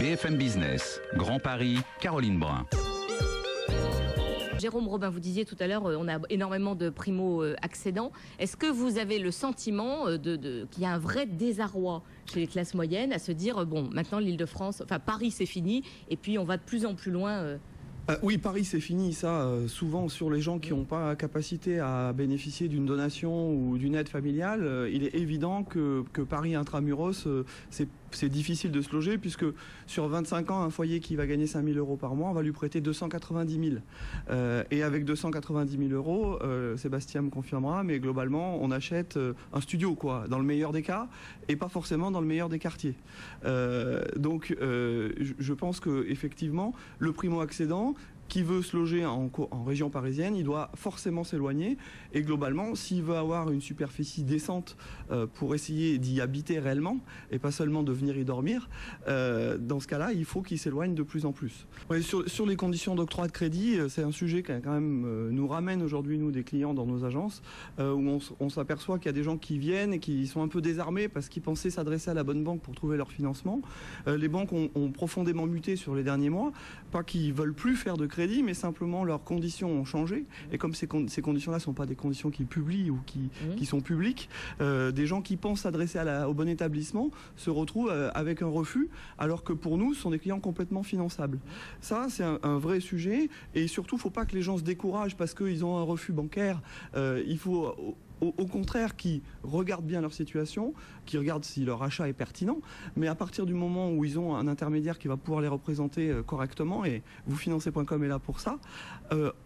BFM Business, Grand Paris, Caroline Brun. Jérôme Robin, vous disiez tout à l'heure, on a énormément de primo-accédants. Est-ce que vous avez le sentiment qu'il y a un vrai désarroi chez les classes moyennes à se dire, bon, maintenant l'Île-de-France, enfin Paris c'est fini, et puis on va de plus en plus loin Oui, Paris c'est fini, ça, souvent sur les gens qui n'ont pas la capacité à bénéficier d'une donation ou d'une aide familiale, il est évident que Paris intramuros, c'est difficile de se loger, puisque sur 25 ans, un foyer qui va gagner 5 000 euros par mois, on va lui prêter 290 000. Et avec 290 000 euros, Sébastien me confirmera, mais globalement, on achète un studio, quoi, dans le meilleur des cas, et pas forcément dans le meilleur des quartiers. Donc, je pense que effectivement, le primo-accédant qui veut se loger en région parisienne, il doit forcément s'éloigner. Et globalement, s'il veut avoir une superficie décente pour essayer d'y habiter réellement, et pas seulement de venir y dormir, dans ce cas-là, il faut qu'il s'éloigne de plus en plus. Ouais, sur les conditions d'octroi de crédit, c'est un sujet qui quand même nous ramène aujourd'hui, nous, des clients dans nos agences, où on s'aperçoit qu'il y a des gens qui viennent et qui sont un peu désarmés parce qu'ils pensaient s'adresser à la bonne banque pour trouver leur financement. Les banques ont profondément muté sur les derniers mois, pas qu'ils veulent plus faire de crédit, mais simplement leurs conditions ont changé. Et comme ces conditions-là ne sont pas des conditions qu'ils publient ou qui sont publiques, des gens qui pensent s'adresser au bon établissement se retrouvent avec un refus, alors que pour nous, ce sont des clients complètement finançables. Ça, c'est un vrai sujet. Et surtout, il ne faut pas que les gens se découragent parce qu'ils ont un refus bancaire. Il faut au contraire, qui regardent bien leur situation, qui regardent si leur achat est pertinent, mais à partir du moment où ils ont un intermédiaire qui va pouvoir les représenter correctement, et vousfinancez.com est là pour ça,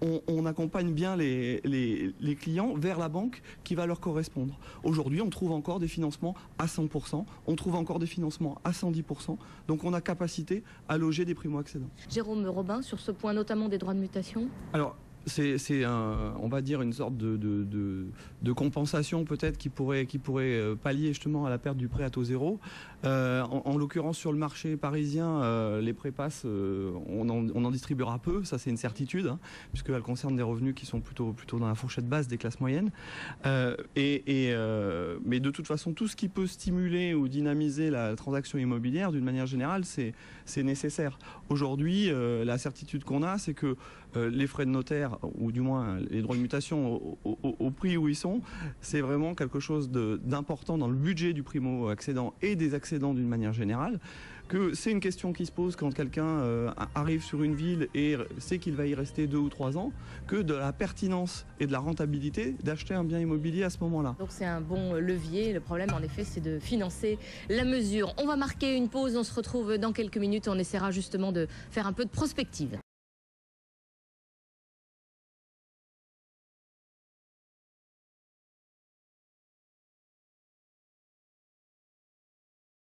on accompagne bien les clients vers la banque qui va leur correspondre. Aujourd'hui, on trouve encore des financements à 100%, on trouve encore des financements à 110%, donc on a capacité à loger des primo-accédants. Jérôme Robin, sur ce point notamment des droits de mutation? Alors, c'est on va dire une sorte de compensation peut-être qui pourrait pallier justement à la perte du prêt à taux zéro. En l'occurrence sur le marché parisien, les prépasses, on en distribuera peu, ça c'est une certitude, hein, puisqu'elles concernent des revenus qui sont plutôt dans la fourchette basse des classes moyennes. Mais de toute façon, tout ce qui peut stimuler ou dynamiser la transaction immobilière d'une manière générale, c'est nécessaire. Aujourd'hui, la certitude qu'on a, c'est que les frais de notaire, ou du moins les droits de mutation au prix où ils sont, c'est vraiment quelque chose d'important dans le budget du primo-accédant et des accédants d'une manière générale, que c'est une question qui se pose quand quelqu'un arrive sur une ville et sait qu'il va y rester 2 ou 3 ans, que de la pertinence et de la rentabilité d'acheter un bien immobilier à ce moment-là. Donc c'est un bon levier. Le problème, en effet, c'est de financer la mesure. On va marquer une pause, on se retrouve dans quelques minutes, on essaiera justement de faire un peu de prospective.